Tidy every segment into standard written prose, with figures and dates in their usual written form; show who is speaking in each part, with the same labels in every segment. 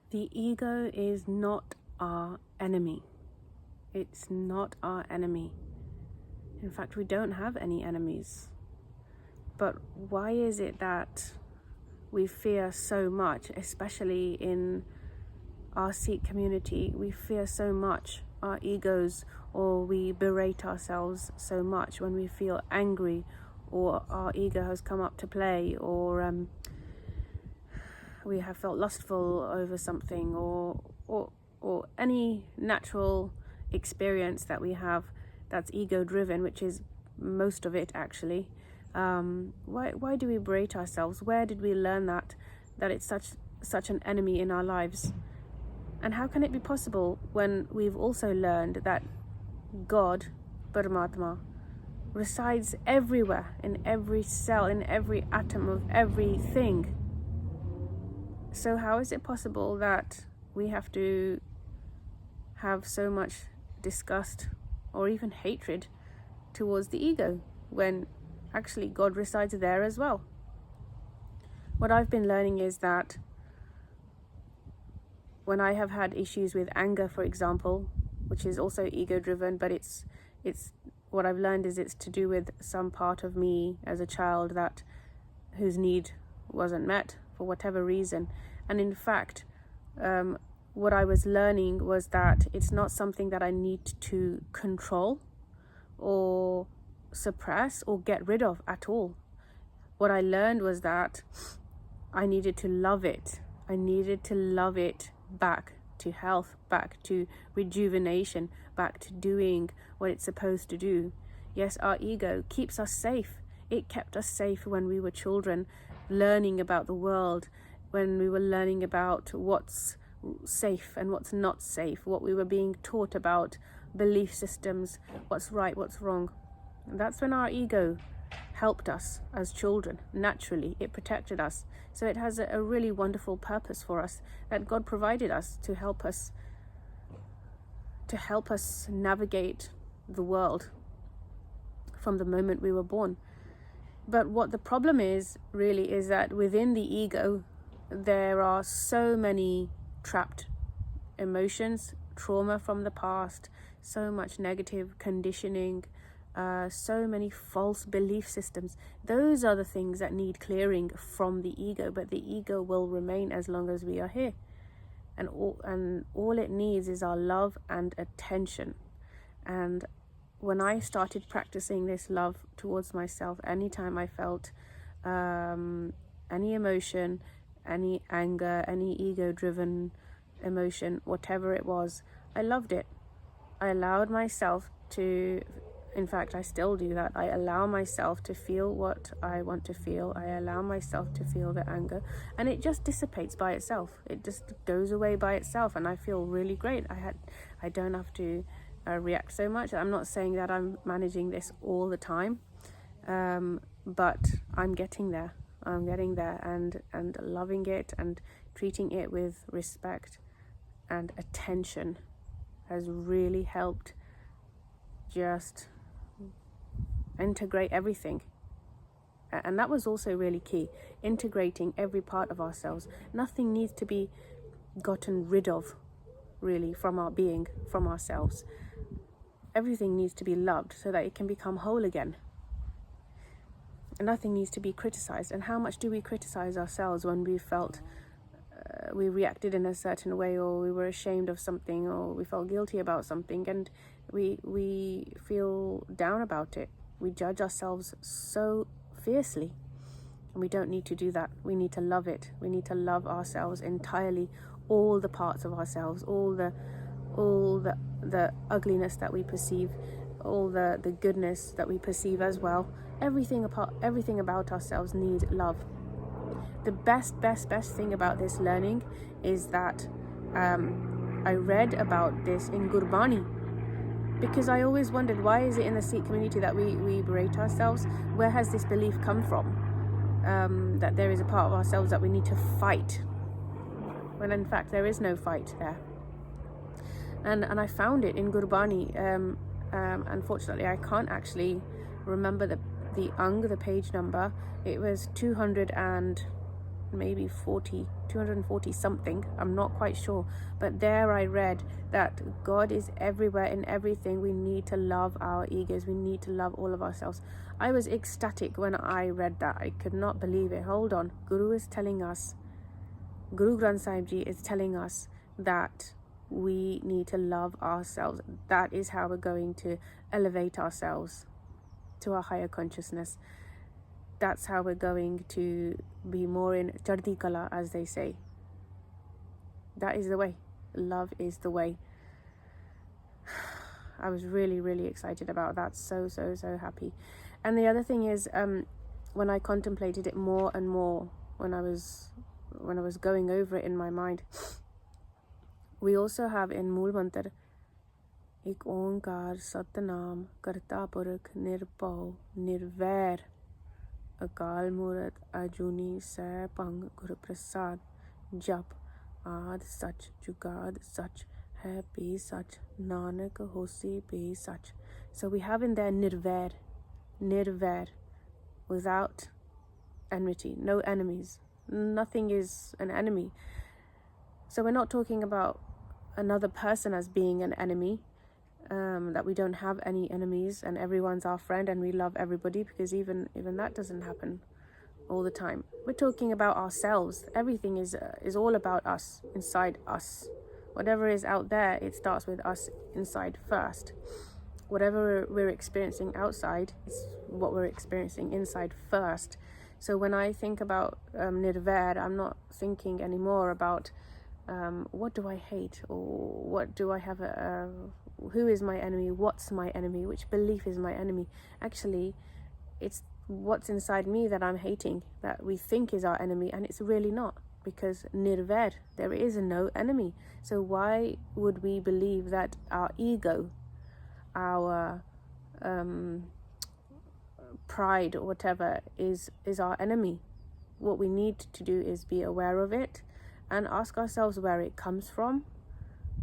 Speaker 1: The ego is not our enemy. It's not our enemy. In fact, we don't have any enemies. But why is it that we fear so much, especially in our Sikh community? We fear so much our egos, or we berate ourselves so much when we feel angry, or our ego has come up to play, or we have felt lustful over something, or any natural experience that we have that's ego driven, which is most of it actually. Why do we berate ourselves? Where did we learn that it's such an enemy in our lives? And how can it be possible when we've also learned that God, Paramatma, resides everywhere, in every cell, in every atom of everything? So how is it possible that we have to have so much disgust or even hatred towards the ego when actually God resides there as well? What I've been learning is that when I have had issues with anger, for example, which is also ego driven, but it's what I've learned is it's to do with some part of me as a child whose need wasn't met for whatever reason. And in fact, what I was learning was that it's not something that I need to control or suppress or get rid of at all. What I learned was that I needed to love it. I needed to love it back to health, back to rejuvenation, back to doing what it's supposed to do. Yes, our ego keeps us safe. It kept us safe when we were children, learning about the world, when we were learning about what's safe and what's not safe, what we were being taught about belief systems, what's right, what's wrong. And that's when our ego helped us as children. Naturally, it protected us. So it has a really wonderful purpose for us that God provided us to help us navigate the world from the moment we were born. But what the problem is really is that within the ego there are so many trapped emotions, trauma from the past, so much negative conditioning, so many false belief systems. Those are the things that need clearing from the ego, but the ego will remain as long as we are here. And all it needs is our love and attention. And when I started practicing this love towards myself, anytime I felt any emotion, any anger, any ego-driven emotion, whatever it was, I loved it. I allowed myself to, in fact, I still do that. I allow myself to feel what I want to feel. I allow myself to feel the anger, and it just dissipates by itself. It just goes away by itself, and I feel really great. I don't have to react so much. I'm not saying that I'm managing this all the time, but I'm getting there. I'm getting there, and loving it and treating it with respect and attention has really helped just integrate everything. And that was also really key, integrating every part of ourselves. Nothing needs to be gotten rid of, really, from our being, from ourselves. Everything needs to be loved so that it can become whole again. And nothing needs to be criticized. And how much do we criticize ourselves when we felt we reacted in a certain way, or we were ashamed of something, or we felt guilty about something, and we feel down about it. We judge ourselves so fiercely, and we don't need to do that. We need to love it. We need to love ourselves entirely, all the parts of ourselves, all the ugliness that we perceive, all the goodness that we perceive as well. Everything about ourselves needs love. The best thing about this learning is that I read about this in Gurbani, because I always wondered, why is it in the Sikh community that we berate ourselves? Where has this belief come from? That there is a part of ourselves that we need to fight, when in fact there is no fight there. And I found it in Gurbani. Unfortunately, I can't actually remember the page number. It was 240 240 something, I'm not quite sure, but there I read that God is everywhere in everything. We need to love our egos, we need to love all of ourselves. I was ecstatic when I read that. I could not believe it. Hold on, Guru Granth Sahib Ji is telling us that we need to love ourselves. That is how we're going to elevate ourselves to a higher consciousness. That's how we're going to be more in Chardi Kala, as they say. That is the way. Love is the way. I was really, really excited about that. So happy. And the other thing is, when I contemplated it more and more, when I was going over it in my mind, we also have in Mool Mantar, Ik Onkar Satnam Karta Purakh Nirbhav Nirvair Akal Murat Ajuni Sai Pang Guru Prasad Jap Aad Sach Jugad Sach Hai Be Sach Nanak Hosi Be Sach. So we have in there Nirvair, without enmity, no enemies. Nothing is an enemy. So we're not talking about another person as being an enemy, that we don't have any enemies and everyone's our friend and we love everybody, because even that doesn't happen all the time. We're talking about ourselves. Everything is all about us, inside us. Whatever is out there, it starts with us inside first. Whatever we're experiencing outside is what we're experiencing inside first. So when I think about Nirvair, I'm not thinking anymore about what do I hate, or what do I have who is my enemy, what's my enemy, which belief is my enemy. Actually, it's what's inside me that I'm hating, that we think is our enemy, and it's really not, because Nirvair, there is no enemy. So why would we believe that our ego, our pride or whatever is our enemy? What we need to do is be aware of it and ask ourselves where it comes from.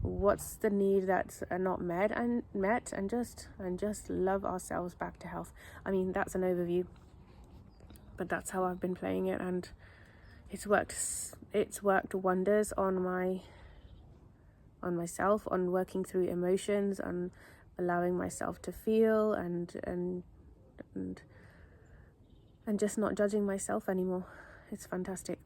Speaker 1: What's the need that's not met, and just love ourselves back to health. I mean, that's an overview, but that's how I've been playing it, and it's worked wonders on myself, on working through emotions, on allowing myself to feel, and just not judging myself anymore. It's fantastic.